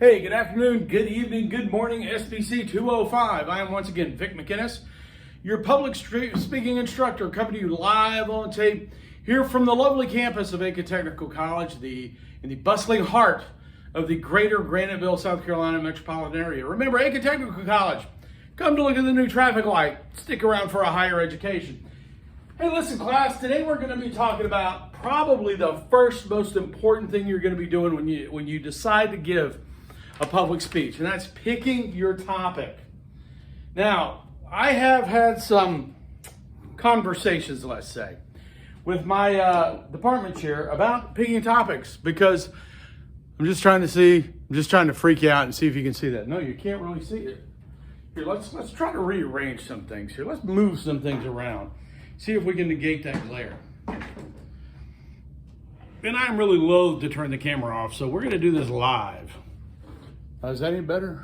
Hey, good afternoon, good evening, good morning, SPC-205. I am once again Vic McInnes, your public speaking instructor, coming to you live on tape here from the lovely campus of Aiken Technical College, in the bustling heart of the greater Graniteville, South Carolina metropolitan area. Remember, Aiken Technical College, come to look at the new traffic light. Stick around for a higher education. Hey, listen, class, today we're going to be talking about probably the first most important thing you're going to be doing when you decide to give a public speech, and that's picking your topic. Now, I have had some conversations, let's say, with my department chair about picking topics, because I'm just trying to freak you out and see if you can see that. No, you can't really see it. Here, let's try to rearrange some things here. Let's move some things around. See if we can negate that glare. And I'm really loath to turn the camera off, so we're gonna do this live. Is that any better?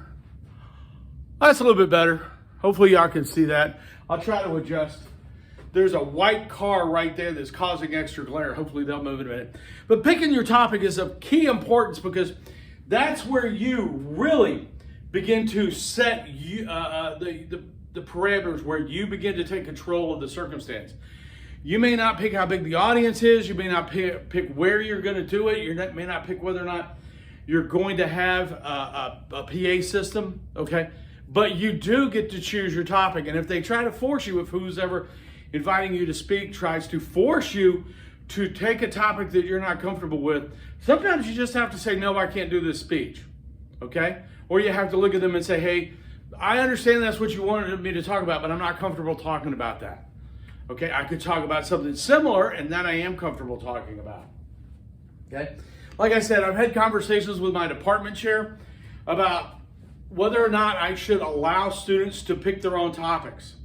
That's a little bit better. Hopefully y'all can see that. I'll try to adjust. There's a white car right there that's causing extra glare. Hopefully they'll move in a minute. But picking your topic is of key importance, because that's where you really begin to set the parameters, where you begin to take control of the circumstance. You may not pick how big the audience is. You may not pick where you're going to do it. You may not pick whether or not you're going to have a PA system, okay? But you do get to choose your topic. And if they try to force you, if who's ever inviting you to speak tries to force you to take a topic that you're not comfortable with, sometimes you just have to say, no, I can't do this speech, okay? Or you have to look at them and say, hey, I understand that's what you wanted me to talk about, but I'm not comfortable talking about that, okay? I could talk about something similar, and that I am comfortable talking about, okay? Like I said, I've had conversations with my department chair about whether or not I should allow students to pick their own topics.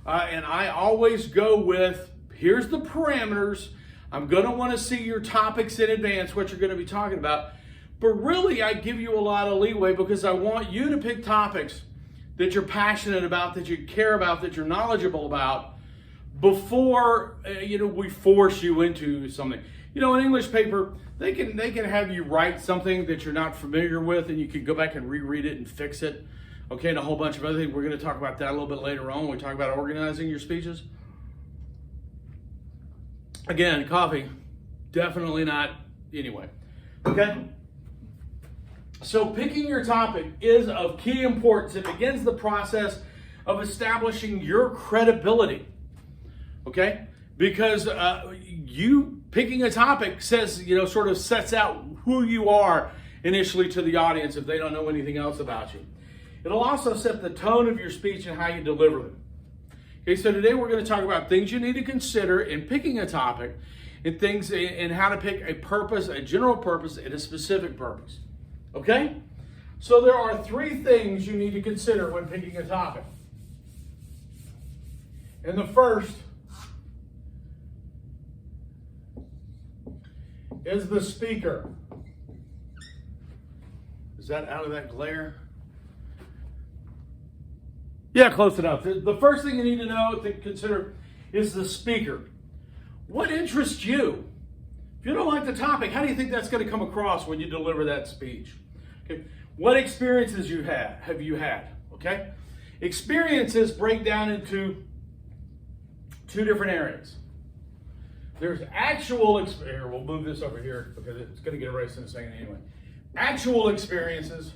And I always go with, here's the parameters. I'm going to want to see your topics in advance, what you're going to be talking about. But really, I give you a lot of leeway, because I want you to pick topics that you're passionate about, that you care about, that you're knowledgeable about, before we force you into something. An English paper, they can have you write something that you're not familiar with, and you can go back and reread it and fix it. Okay, and a whole bunch of other things. We're going to talk about that a little bit later on when we talk about organizing your speeches. Again, coffee, definitely not anyway. Okay? So picking your topic is of key importance. It begins the process of establishing your credibility. Okay? Because you picking a topic says, sort of sets out who you are initially to the audience if they don't know anything else about you. It'll also set the tone of your speech and how you deliver them. Okay, so today we're going to talk about things you need to consider in picking a topic, and things and how to pick a purpose, a general purpose, and a specific purpose. Okay? So there are 3 things you need to consider when picking a topic. And the first is the speaker. Is that out of that glare? Yeah, close enough. The first thing you need to consider is the speaker. What interests you? If you don't like the topic, how do you think that's going to come across when you deliver that speech? Okay. What experiences have you had? Okay. Experiences break down into 2 different areas. There's actual experience. We'll move this over here because it's going to get erased in a second anyway. Actual experiences.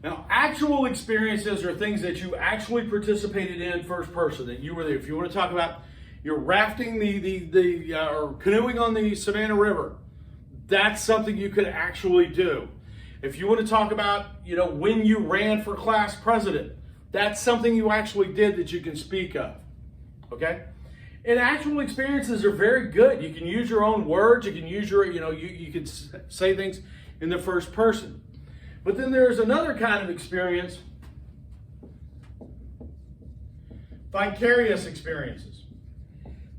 Now, actual experiences are things that you actually participated in first person, that you were there. If you want to talk about you're rafting or canoeing on the Savannah River, that's something you could actually do. If you want to talk about, when you ran for class president, that's something you actually did that you can speak of. Okay? And actual experiences are very good. You can use your own words. You can use you can say things in the first person. But then there's another kind of experience, vicarious experiences.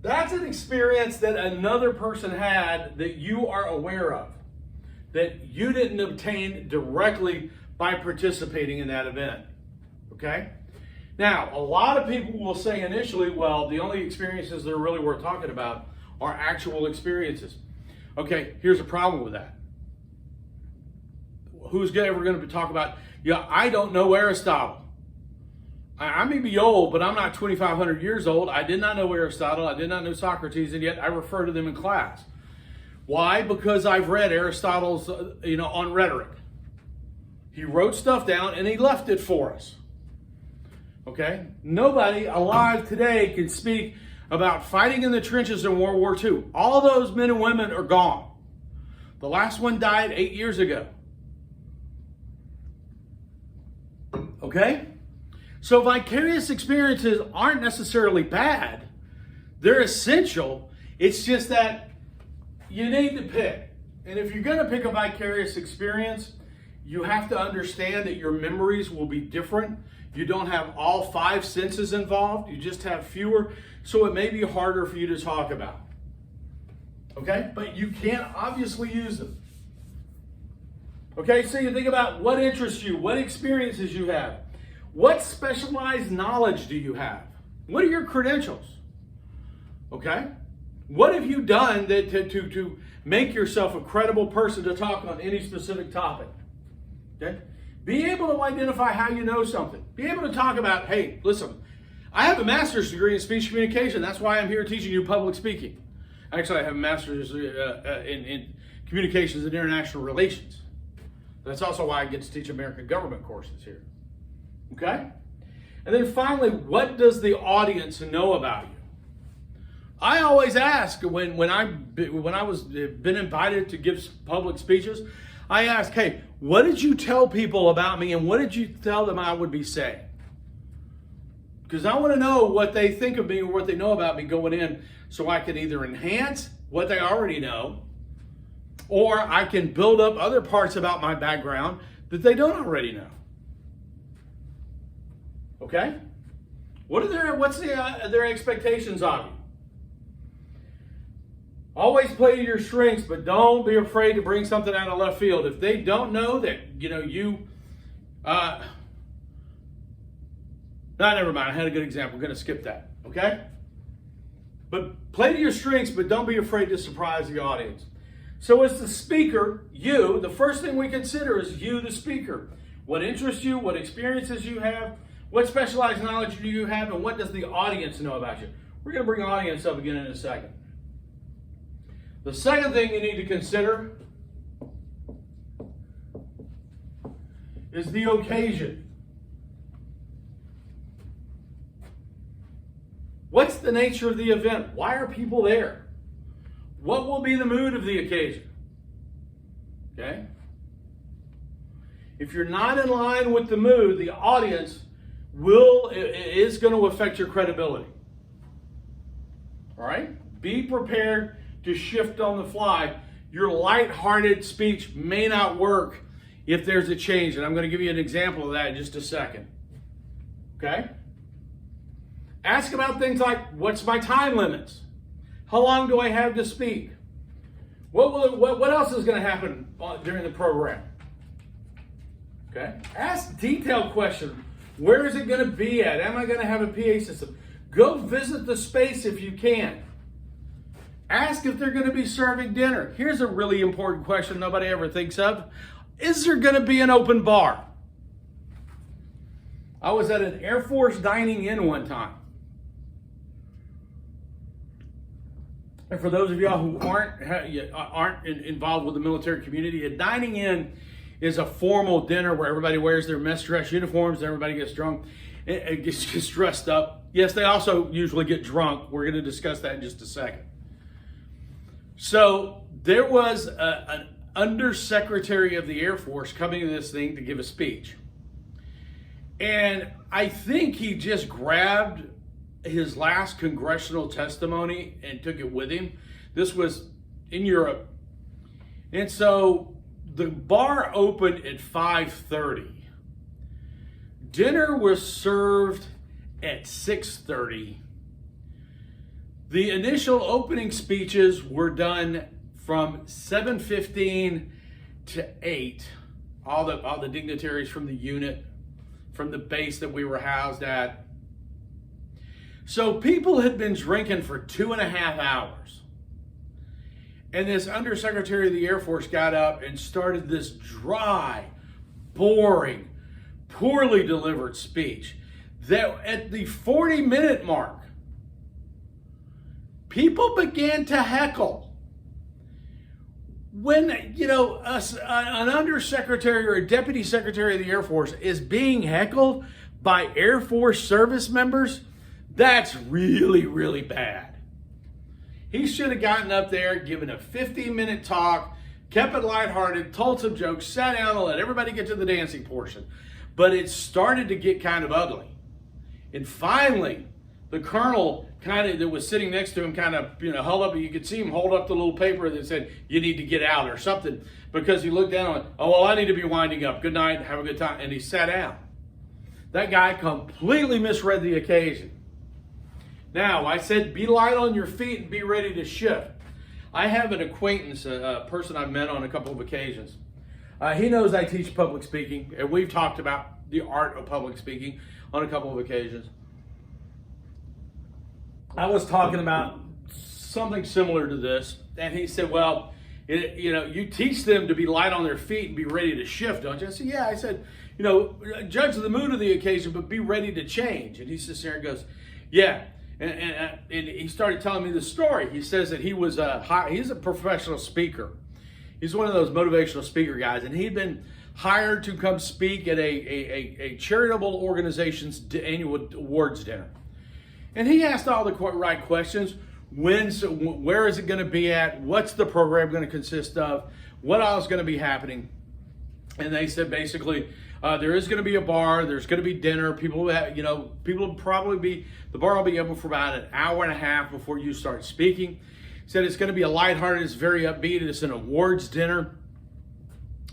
That's an experience that another person had that you are aware of, that you didn't obtain directly by participating in that event. Okay? Now, a lot of people will say initially, well, the only experiences that are really worth talking about are actual experiences. Okay, here's a problem with that. who's ever going to talk about, yeah, I don't know Aristotle. I may be old, but I'm not 2,500 years old. I did not know Aristotle. I did not know Socrates, and yet I refer to them in class. Why? Because I've read Aristotle's, on rhetoric. He wrote stuff down and he left it for us. Okay? Nobody alive today can speak about fighting in the trenches in World War II. All those men and women are gone. The last one died 8 years ago. Okay? So vicarious experiences aren't necessarily bad. They're essential. It's just that you need to pick. And if you're going to pick a vicarious experience, you have to understand that your memories will be different. You don't have all 5 senses involved. You just have fewer. So it may be harder for you to talk about. Okay? But you can obviously use them. Okay? So you think about what interests you, what experiences you have. What specialized knowledge do you have? What are your credentials? Okay? What have you done to make yourself a credible person to talk on any specific topic? Okay? Be able to identify how you know something. Be able to talk about, hey, listen, I have a master's degree in speech communication. That's why I'm here teaching you public speaking. Actually, I have a master's in communications and international relations. That's also why I get to teach American government courses here. Okay? And then finally, what does the audience know about you? I always ask when I was been invited to give public speeches, I ask, hey, what did you tell people about me and what did you tell them I would be saying? Because I want to know what they think of me or what they know about me going in so I can either enhance what they already know or I can build up other parts about my background that they don't already know. Okay? What's their expectations of you? Always play to your strengths, but don't be afraid to bring something out of left field. If they don't know that, never mind. I had a good example. I'm going to skip that. Okay? But play to your strengths, but don't be afraid to surprise the audience. So as the speaker, the first thing we consider is you, the speaker. What interests you, what experiences you have, what specialized knowledge do you have, and what does the audience know about you? We're going to bring audience up again in a second. The second thing you need to consider is the occasion. What's the nature of the event? Why are people there? What will be the mood of the occasion? Okay? If you're not in line with the mood, the audience is going to affect your credibility. All right? Be prepared to shift on the fly. Your lighthearted speech may not work if there's a change, and I'm going to give you an example of that in just a second. Okay? Ask about things like, what's my time limits? How long do I have to speak? What else is going to happen during the program? Okay? Ask detailed questions. Where is it going to be at? Am I going to have a PA system? Go visit the space if you can. Ask if they're going to be serving dinner. Here's a really important question nobody ever thinks of. Is there going to be an open bar? I was at an Air Force dining in one time. And for those of y'all who aren't involved with the military community, a dining in is a formal dinner where everybody wears their mess dress uniforms, and everybody gets drunk, and gets dressed up. Yes, they also usually get drunk. We're going to discuss that in just a second. So there was an undersecretary of the Air Force coming to this thing to give a speech. And I think he just grabbed his last congressional testimony and took it with him. This was in Europe. And so the bar opened at 5:30. Dinner was served at 6:30. The initial opening speeches were done from 7:15 to 8. All the dignitaries from the unit, from the base that we were housed at. So people had been drinking for 2.5 hours. And this Undersecretary of the Air Force got up and started this dry, boring, poorly delivered speech that at the 40-minute mark, people began to heckle. When, you know, an undersecretary or a deputy secretary of the Air Force is being heckled by Air Force service members, that's really, really bad. He should have gotten up there, given a 15-minute talk, kept it lighthearted, told some jokes, sat down and let everybody get to the dancing portion. But it started to get kind of ugly. And finally, the colonel that was sitting next to him held up, you could see him hold up the little paper that said, "You need to get out," or something, because he looked down and, "Oh, well, I need to be winding up. Good night, have a good time." And he sat down. That guy completely misread the occasion. Now, I said be light on your feet and be ready to shift. I have an acquaintance, a person I've met on a couple of occasions. He knows I teach public speaking, and we've talked about the art of public speaking on a couple of occasions. I was talking about something similar to this, and he said, "Well, you teach them to be light on their feet and be ready to shift, don't you?" I said, "Yeah." I said, "Judge the mood of the occasion, but be ready to change." And he sits there and goes, "Yeah." And he started telling me the story. He says that he's a professional speaker. He's one of those motivational speaker guys, and he'd been hired to come speak at a charitable organization's annual awards dinner. And he asked all the right questions. Where is it going to be at? What's the program going to consist of? What else is going to be happening? And they said basically, there is going to be a bar. There's going to be dinner. People will probably be, the bar will be open for about an hour and a half before you start speaking. He said it's going to be a lighthearted, it's very upbeat. It's an awards dinner.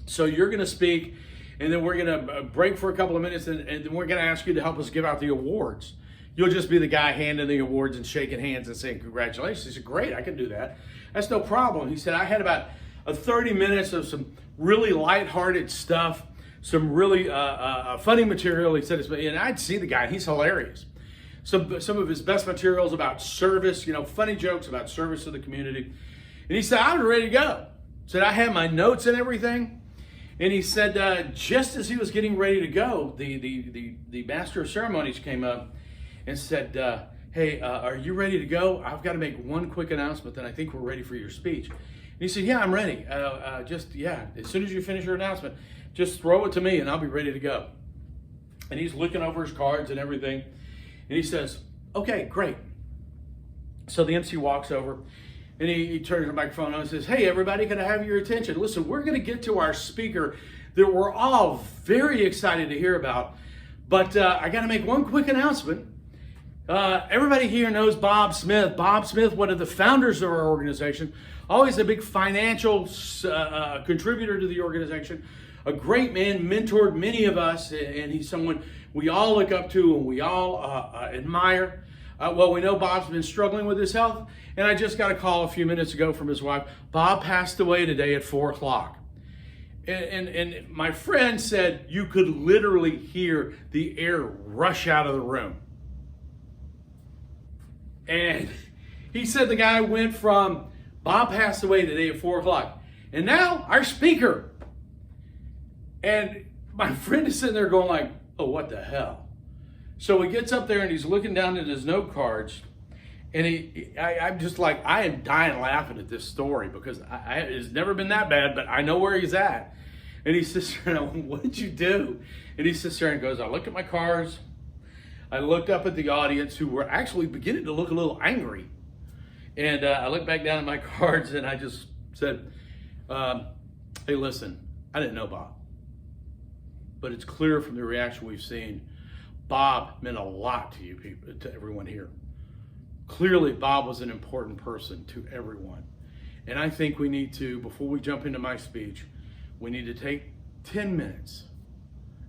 So you're going to speak, and then we're going to break for a couple of minutes, and then we're going to ask you to help us give out the awards. You'll just be the guy handing the awards and shaking hands and saying congratulations. He said, "Great, I can do that. That's no problem." He said, "I had about 30 minutes of some really lighthearted stuff, some really funny material." He said, and I'd see the guy, he's hilarious. Some of his best materials about service, funny jokes about service to the community. And he said, "I was ready to go." He said, "I had my notes and everything." And he said, just as he was getting ready to go, the master of ceremonies came up and said, "Hey, are you ready to go? I've got to make one quick announcement, then I think we're ready for your speech." And he said, "Yeah, I'm ready. As soon as you finish your announcement, just throw it to me and I'll be ready to go." And he's looking over his cards and everything. And he says, "Okay, great." So the MC walks over and he turns the microphone on and says, "Hey, everybody, can I have your attention? Listen, we're going to get to our speaker that we're all very excited to hear about. But I got to make one quick announcement. Everybody here knows Bob Smith. Bob Smith, one of the founders of our organization, always a big financial contributor to the organization, a great man, mentored many of us, and he's someone we all look up to and we all admire. Well, we know Bob's been struggling with his health, and I just got a call a few minutes ago from his wife. Bob passed away today at 4 o'clock. And my friend said you could literally hear the air rush out of the room. And he said the guy went from Bob passed away today at 4 o'clock, and now our speaker. And my friend is sitting there going like, "Oh, what the hell?" So he gets up there and he's looking down at his note cards, and I'm just like, I am dying laughing at this story because it's never been that bad, but I know where he's at. And he sits there and "What did you do?" And he sits there and goes, "I looked at my cards. I looked up at the audience who were actually beginning to look a little angry. And I looked back down at my cards and I just said, hey, listen, I didn't know Bob. But it's clear from the reaction we've seen, Bob meant a lot to you people, to everyone here. Clearly, Bob was an important person to everyone. And I think we need to, before we jump into my speech, we need to take 10 minutes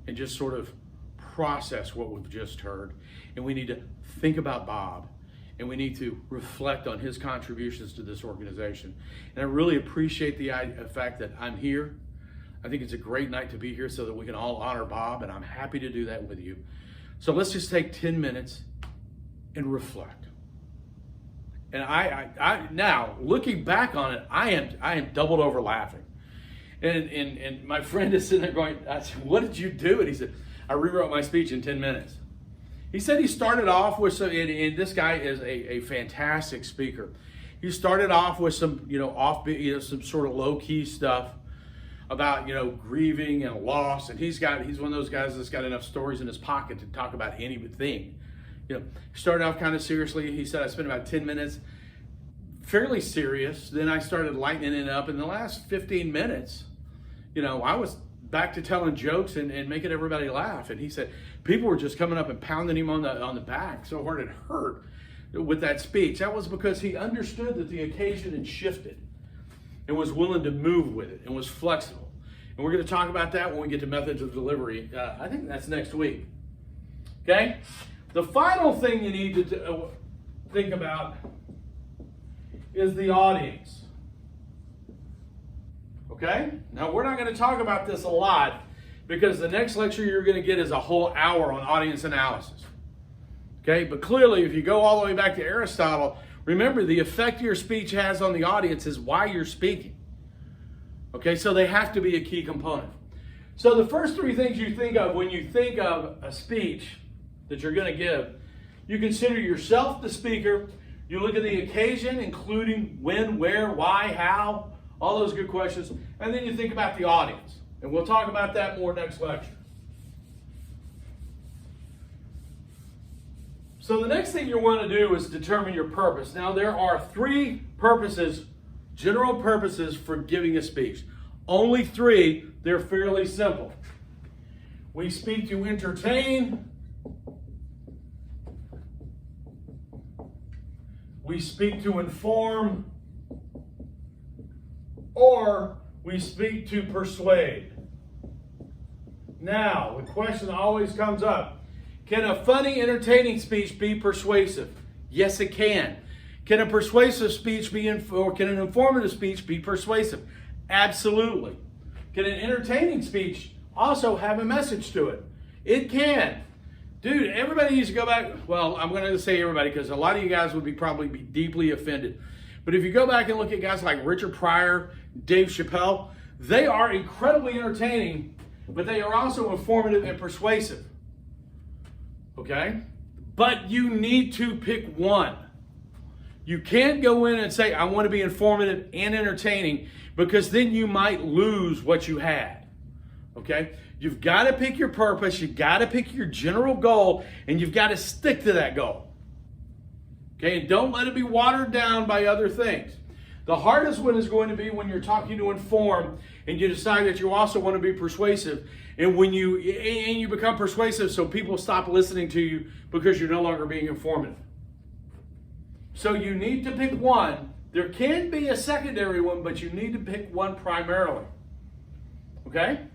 and just sort of process what we've just heard. And we need to think about Bob, and we need to reflect on his contributions to this organization. And I really appreciate the fact that I'm here. I think it's a great night to be here so that we can all honor Bob, and I'm happy to do that with you. So let's just take 10 minutes and reflect. And I now looking back on it, I am doubled over laughing. And my friend is sitting there going, I said, what did you do? And he said, I rewrote my speech in 10 minutes. He said he started off with some, and this guy is a fantastic speaker. He started off with some, offbeat, some sort of low key stuff about, grieving and loss. And he's one of those guys that's got enough stories in his pocket to talk about anything. He started off kind of seriously. He said, I spent about 10 minutes fairly serious. Then I started lightening it up. In the last 15 minutes, I was back to telling jokes and making everybody laugh. And he said, people were just coming up and pounding him on the back so hard it hurt with that speech. That was because he understood that the occasion had shifted and was willing to move with it and was flexible. And we're going to talk about that when we get to methods of delivery. I think that's next week. Okay? The final thing you need to think about is the audience. Okay? Now, we're not going to talk about this a lot because the next lecture you're going to get is a whole hour on audience analysis. Okay? But clearly, if you go all the way back to Aristotle, remember the effect your speech has on the audience is why you're speaking. Okay? So they have to be a key component. So the first three things you think of when you think of a speech that you're going to give, you consider yourself the speaker. You look at the occasion, including when, where, why, how, all those good questions. And then you think about the audience. And we'll talk about that more next lecture. So the next thing you want to do is determine your purpose. Now there are three purposes, general purposes for giving a speech. Only three. They're fairly simple. We speak to entertain. We speak to inform, or we speak to persuade. Now, the question always comes up, can a funny, entertaining speech be persuasive? Yes, it can. Can a persuasive speech be, or can an informative speech be persuasive? Absolutely. Can an entertaining speech also have a message to it? It can. Dude, everybody needs to go back. Well, I'm going to say everybody because a lot of you guys would probably be deeply offended. But if you go back and look at guys like Richard Pryor, Dave Chappelle, they are incredibly entertaining, but they are also informative and persuasive. Okay? But you need to pick one. You can't go in and say, I want to be informative and entertaining, because then you might lose what you had. Okay? You've got to pick your purpose, you've got to pick your general goal, and you've got to stick to that goal. Okay, and don't let it be watered down by other things. The hardest one is going to be when you're talking to inform and you decide that you also want to be persuasive, and when you become persuasive so people stop listening to you because you're no longer being informative. So you need to pick one. There can be a secondary one, but you need to pick one primarily. Okay?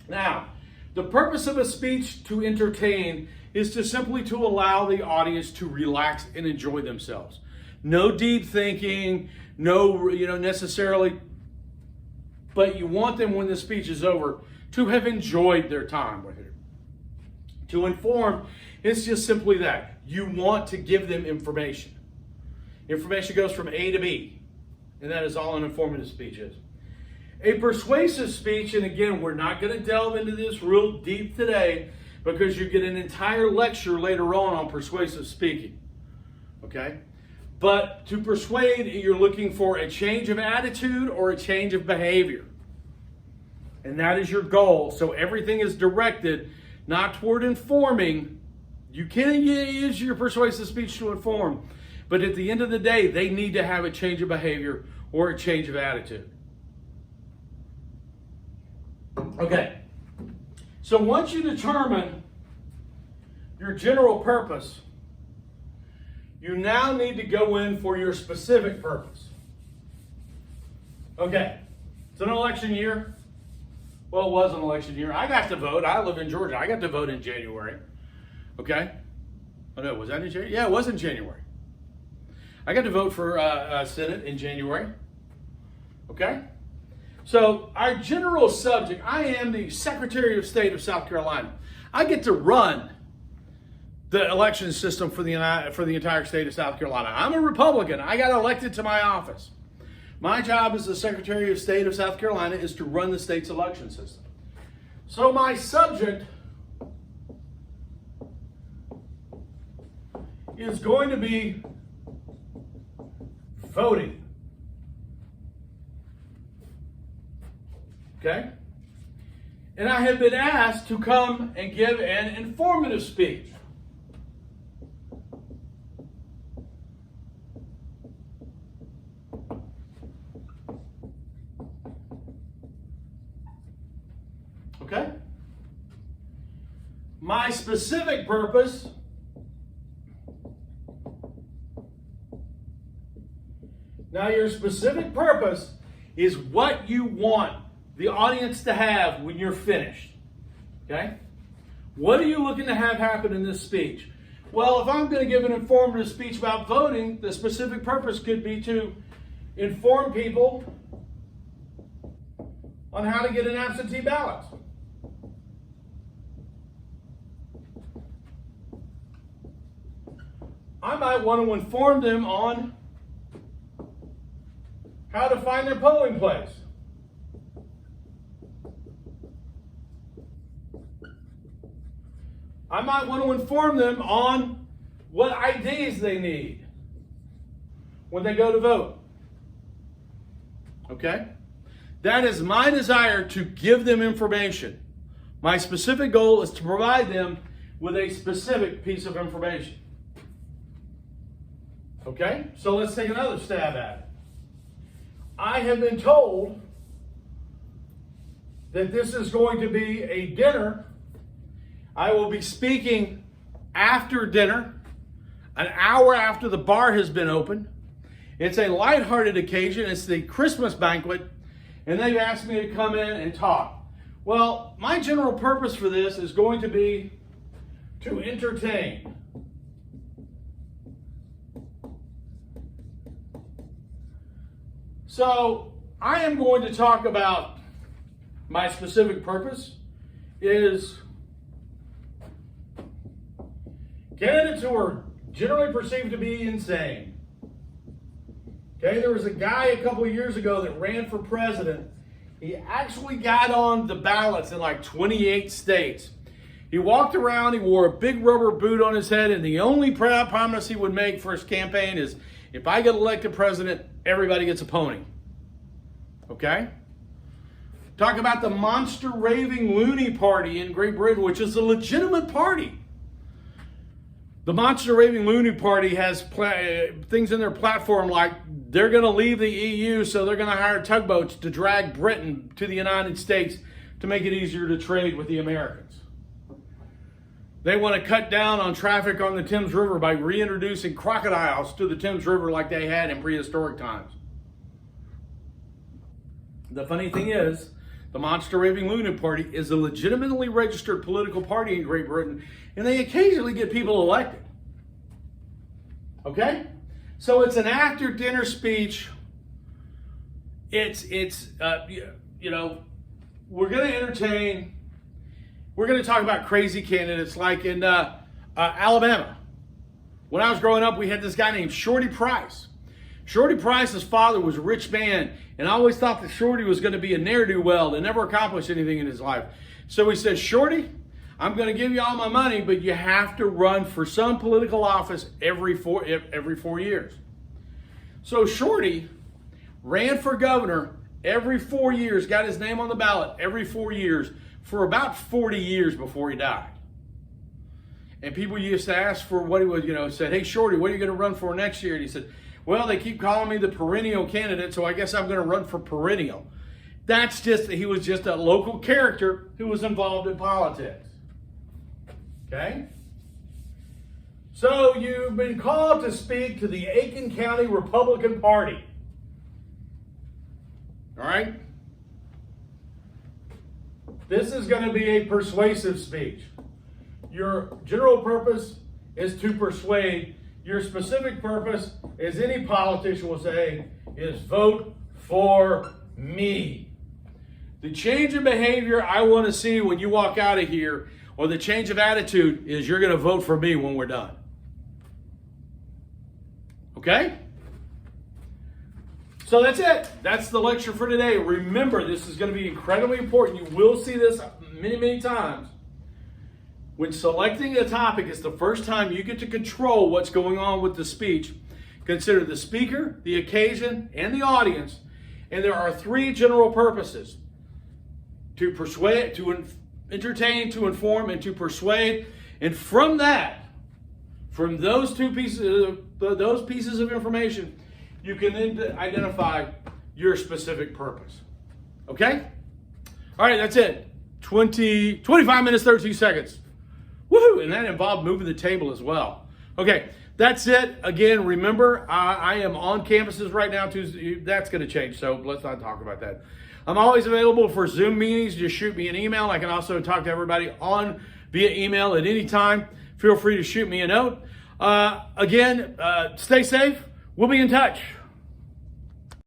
Now, the purpose of a speech to entertain is to simply to allow the audience to relax and enjoy themselves. No deep thinking, no, necessarily, but you want them when the speech is over to have enjoyed their time with it. To inform, it's just simply that. You want to give them information. Information goes from A to B, and that is all an informative speech is. A persuasive speech, and again, we're not going to delve into this real deep today because you get an entire lecture later on persuasive speaking. Okay? But to persuade, you're looking for a change of attitude or a change of behavior. And that is your goal. So everything is directed not toward informing. You can use your persuasive speech to inform, but at the end of the day, they need to have a change of behavior or a change of attitude. Okay, so once you determine your general purpose, you now need to go in for your specific purpose. Okay, it's an election year. Well, it was an election year. I got to vote. I live in Georgia. I got to vote in January. Okay? Oh no, was that in January? Yeah, it was in January. I got to vote for Senate in January. Okay? So our general subject, I am the Secretary of State of South Carolina. I get to run the election system for the entire state of South Carolina. I'm a Republican. I got elected to my office. My job as the Secretary of State of South Carolina is to run the state's election system. So my subject is going to be voting. Okay? And I have been asked to come and give an informative speech. Okay? My specific purpose now, your specific purpose is what you want the audience to have when you're finished. Okay? What are you looking to have happen in this speech? Well, if I'm going to give an informative speech about voting, the specific purpose could be to inform people on how to get an absentee ballot. I might want to inform them on how to find their polling place. I might want to inform them on what IDs they need when they go to vote. Okay? That is my desire to give them information. My specific goal is to provide them with a specific piece of information. Okay? So let's take another stab at it. I have been told that this is going to be a dinner. I will be speaking after dinner, an hour after the bar has been opened. It's a lighthearted occasion. It's the Christmas banquet, and they've asked me to come in and talk. Well, my general purpose for this is going to be to entertain. So I am going to talk about my specific purpose is candidates who are generally perceived to be insane. Okay, there was a guy a couple of years ago that ran for president. He actually got on the ballots in like 28 states. He walked around, he wore a big rubber boot on his head, and the only promise he would make for his campaign is, if I get elected president, everybody gets a pony. Okay? Talk about the monster raving loony party in Great Britain, which is a legitimate party. The monster raving loony party has things in their platform like they're going to leave the EU, so they're going to hire tugboats to drag Britain to the United States to make it easier to trade with the Americans. They want to cut down on traffic on the Thames River by reintroducing crocodiles to the Thames River like they had in prehistoric times. The funny thing is, the Monster Raving Lunatic Party is a legitimately registered political party in Great Britain, and they occasionally get people elected. Okay? So it's an after dinner speech. It's you know, we're going to entertain. We're going to talk about crazy candidates like in Alabama. When I was growing up, we had this guy named Shorty Price. Shorty Price's father was a rich man, and I always thought that Shorty was going to be a ne'er-do-well that never accomplished anything in his life. So he said, Shorty, I'm going to give you all my money, but you have to run for some political office every 4 years. So Shorty ran for governor every 4 years, got his name on the ballot every 4 years for about 40 years before he died. And people used to ask for what he was, said, hey, Shorty, what are you going to run for next year? And he said, well, they keep calling me the perennial candidate, so I guess I'm going to run for perennial. He was just a local character who was involved in politics. Okay? So you've been called to speak to the Aiken County Republican Party. All right? This is going to be a persuasive speech. Your general purpose is to persuade. Your specific purpose, as any politician will say, is vote for me. The change in behavior I want to see when you walk out of here or the change of attitude is you're going to vote for me when we're done. Okay? So that's it. That's the lecture for today. Remember, this is going to be incredibly important. You will see this many, many times. When selecting a topic, it's the first time you get to control what's going on with the speech. Consider the speaker, the occasion, and the audience. And there are three general purposes: to persuade, to entertain, to inform, and to persuade. And from that, from those pieces of information, you can then identify your specific purpose. Okay? All right, that's it. 25 minutes, 32 seconds. Woohoo! And that involved moving the table as well. Okay, that's it. Again, remember, I am on campuses right now. That's going to change, so let's not talk about that. I'm always available for Zoom meetings. Just shoot me an email. I can also talk to everybody via email at any time. Feel free to shoot me a note. Again, stay safe. We'll be in touch.